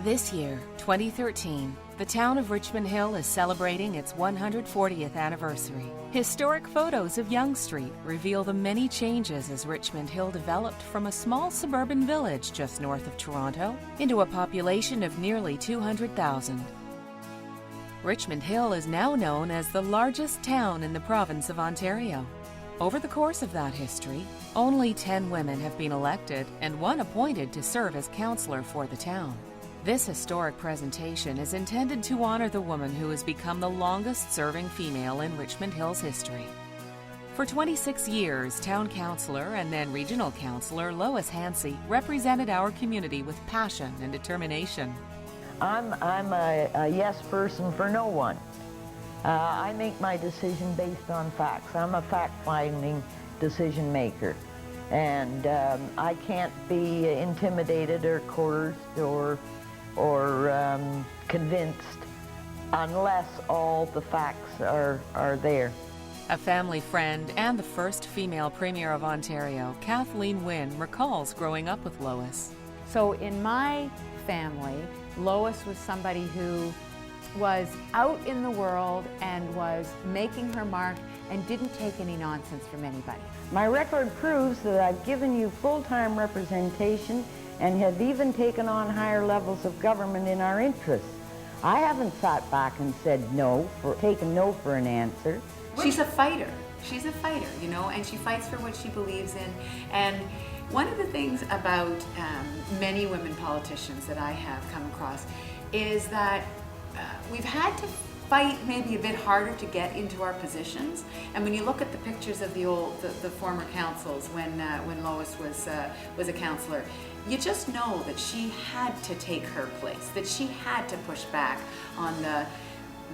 This year, 2013, the town of Richmond Hill is celebrating its 140th anniversary. Historic photos of Yonge Street reveal the many changes as Richmond Hill developed from a small suburban village just north of Toronto into a population of nearly 200,000. Richmond Hill is now known as the largest town in the province of Ontario. Over the course of that history, only 10 women have been elected and one appointed to serve as councillor for the town. This historic presentation is intended to honor the woman who has become the longest-serving female in Richmond Hill's history. For 26 years, Town Councillor and then Regional Councillor Lois Hancey represented our community with passion and determination. I'm a yes person for no one. I make my decision based on facts. I'm a fact-finding decision maker. And I can't be intimidated or coerced or convinced unless all the facts are there. A family friend and the first female Premier of Ontario, Kathleen Wynne, recalls growing up with Lois. So in my family, Lois was somebody who was out in the world and was making her mark and didn't take any nonsense from anybody. My record proves that I've given you full-time representation and have even taken on higher levels of government in our interests. I haven't sat back and said no, taken no for an answer. She's a fighter. She's a fighter, you know, and she fights for what she believes in. And one of the things about many women politicians that I have come across is that we've had to fight maybe a bit harder to get into our positions. And when you look at the pictures of the former councils when Lois was a councillor, you just know that she had to take her place, that she had to push back on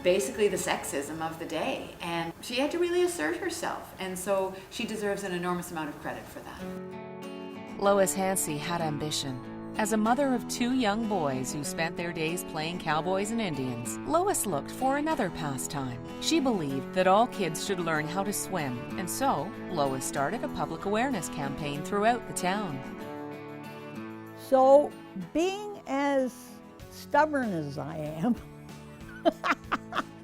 basically the sexism of the day. And she had to really assert herself. And so she deserves an enormous amount of credit for that. Lois Hancey had ambition. As a mother of 2 young boys who spent their days playing cowboys and Indians, Lois looked for another pastime. She believed that all kids should learn how to swim, and so Lois started a public awareness campaign throughout the town. So, being as stubborn as I am,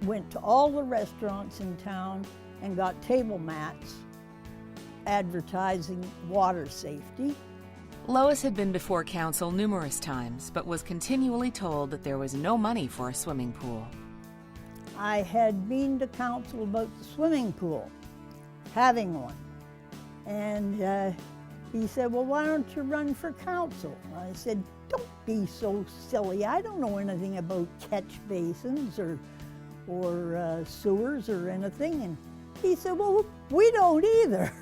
went to all the restaurants in town and got table mats advertising water safety. Lois had been before council numerous times, but was continually told that there was no money for a swimming pool. I had been to council about the swimming pool, having one. And he said, well, why don't you run for council? I said, don't be so silly. I don't know anything about catch basins or sewers or anything. And he said, well, we don't either.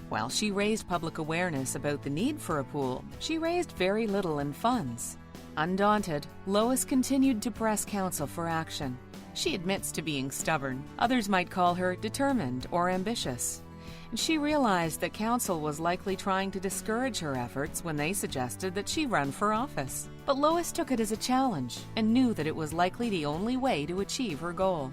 While she raised public awareness about the need for a pool, she raised very little in funds. Undaunted, Lois continued to press council for action. She admits to being stubborn. Others might call her determined or ambitious. And she realized that council was likely trying to discourage her efforts when they suggested that she run for office. But Lois took it as a challenge and knew that it was likely the only way to achieve her goal.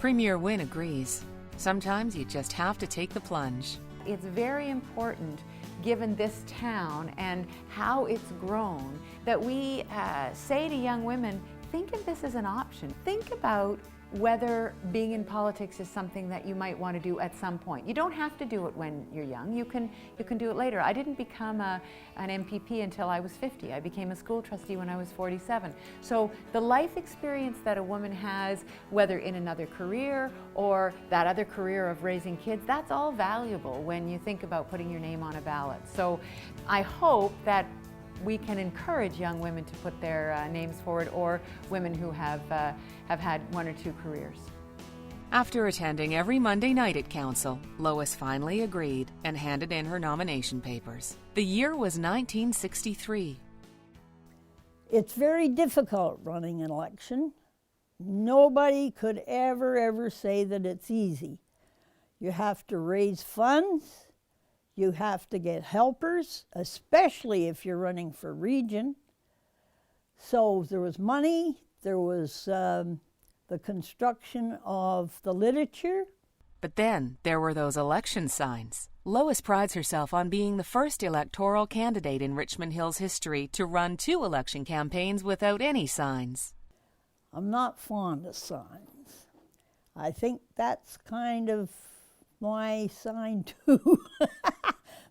Premier Wynne agrees. Sometimes you just have to take the plunge. It's very important, given this town and how it's grown, that we say to young women, think of this as an option. Think about whether being in politics is something that you might want to do at some point. You don't have to do it when you're young. You can do it later. I didn't become an MPP until I was 50. I became a school trustee when I was 47. So the life experience that a woman has, whether in another career or that other career of raising kids, that's all valuable when you think about putting your name on a ballot. So I hope that we can encourage young women to put their names forward, or women who have had 1 or 2 careers. After attending every Monday night at council, Lois finally agreed and handed in her nomination papers. The year was 1963. It's very difficult running an election. Nobody could ever say that it's easy. You have to raise funds. You have to get helpers, especially if you're running for region. So there was money, there was the construction of the literature. But then there were those election signs. Lois prides herself on being the first electoral candidate in Richmond Hill's history to run 2 election campaigns without any signs. I'm not fond of signs. I think that's kind of my sign too,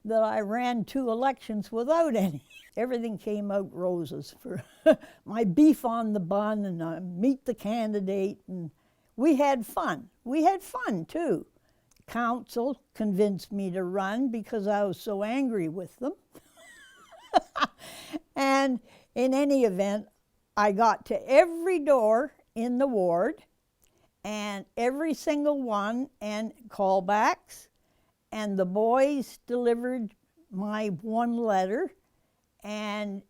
that I ran 2 elections without any. Everything came out roses for my beef on the bun and meet the candidate, and we had fun. We had fun too. Council convinced me to run because I was so angry with them. And in any event, I got to every door in the ward and every single one, and callbacks, and the boys delivered my 1 letter, and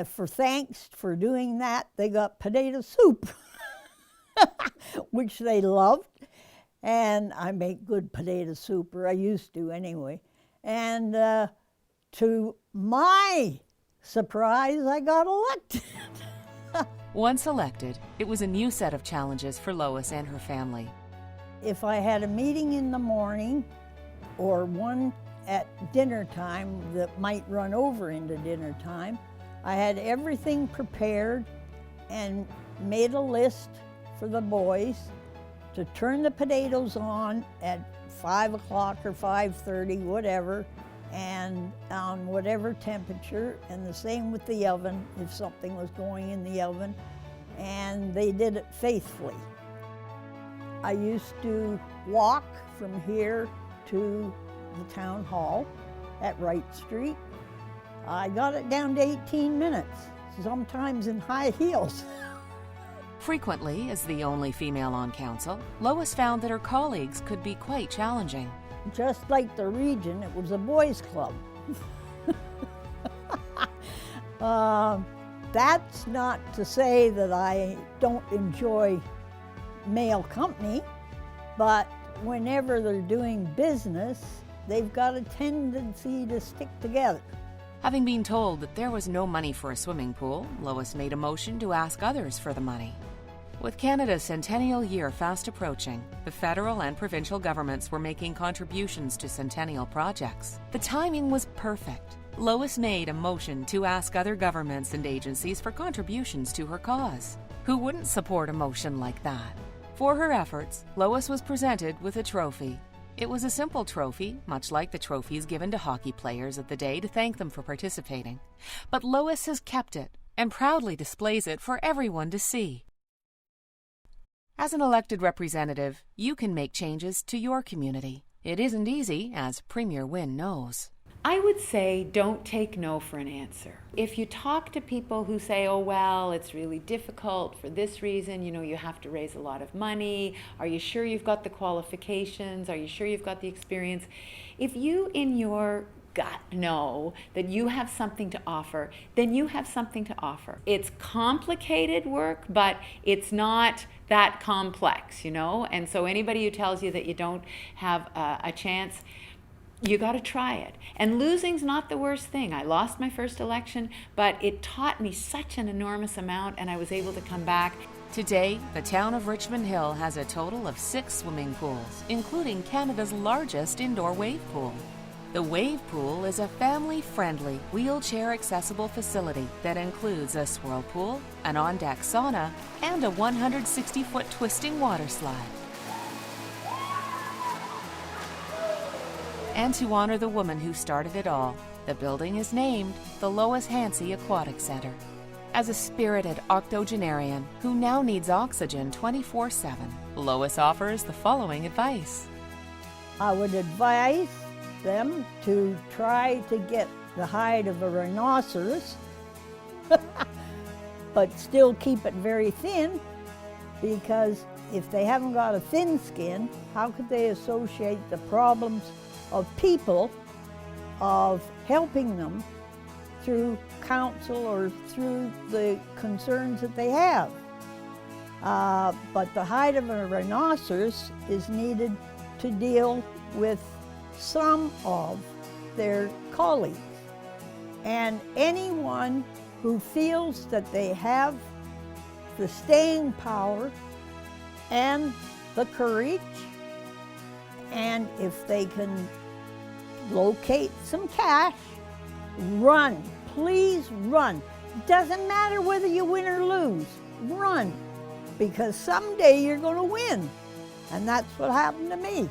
for thanks for doing that, they got potato soup, which they loved. And I make good potato soup, or I used to anyway. And to my surprise, I got elected. Once elected, it was a new set of challenges for Lois and her family. If I had a meeting in the morning or one at dinner time that might run over into dinner time, I had everything prepared and made a list for the boys to turn the potatoes on at 5 o'clock or 5:30, whatever, and on whatever temperature, and the same with the oven if something was going in the oven, and they did it faithfully. I used to walk from here to the town hall at Wright Street. I got it down to 18 minutes, sometimes in high heels. Frequently, as the only female on council, Lois found that her colleagues could be quite challenging. Just like the region, it was a boys' club. That's not to say that I don't enjoy male company, but whenever they're doing business, they've got a tendency to stick together. Having been told that there was no money for a swimming pool, Lois made a motion to ask others for the money. With Canada's centennial year fast approaching, the federal and provincial governments were making contributions to centennial projects. The timing was perfect. Lois made a motion to ask other governments and agencies for contributions to her cause. Who wouldn't support a motion like that? For her efforts, Lois was presented with a trophy. It was a simple trophy, much like the trophies given to hockey players of the day to thank them for participating. But Lois has kept it and proudly displays it for everyone to see. As an elected representative, you can make changes to your community. It isn't easy, as Premier Wynne knows. I would say don't take no for an answer. If you talk to people who say, oh, well, it's really difficult for this reason, you have to raise a lot of money, are you sure you've got the qualifications, are you sure you've got the experience? If you in your gut know that you have something to offer, then you have something to offer. It's complicated work, but it's not that complex, and so anybody who tells you that you don't have a chance, you got to try it. And losing's not the worst thing. I lost my first election, but it taught me such an enormous amount, and I was able to come back. Today, the town of Richmond Hill has a total of 6 swimming pools, including Canada's largest indoor wave pool. The wave pool is a family-friendly, wheelchair-accessible facility that includes a swirl pool, an on-deck sauna, and a 160-foot twisting water slide. And to honor the woman who started it all, the building is named the Lois Hancey Aquatic Center. As a spirited octogenarian who now needs oxygen 24/7, Lois offers the following advice. I would advise them to try to get the hide of a rhinoceros, but still keep it very thin, because if they haven't got a thin skin, how could they associate the problems of people, of helping them through counsel or through the concerns that they have? But the hide of a rhinoceros is needed to deal with some of their colleagues. And anyone who feels that they have the staying power and the courage And if they can locate some cash, run. Please run. Doesn't matter whether you win or lose. Run. Because someday you're going to win. And that's what happened to me.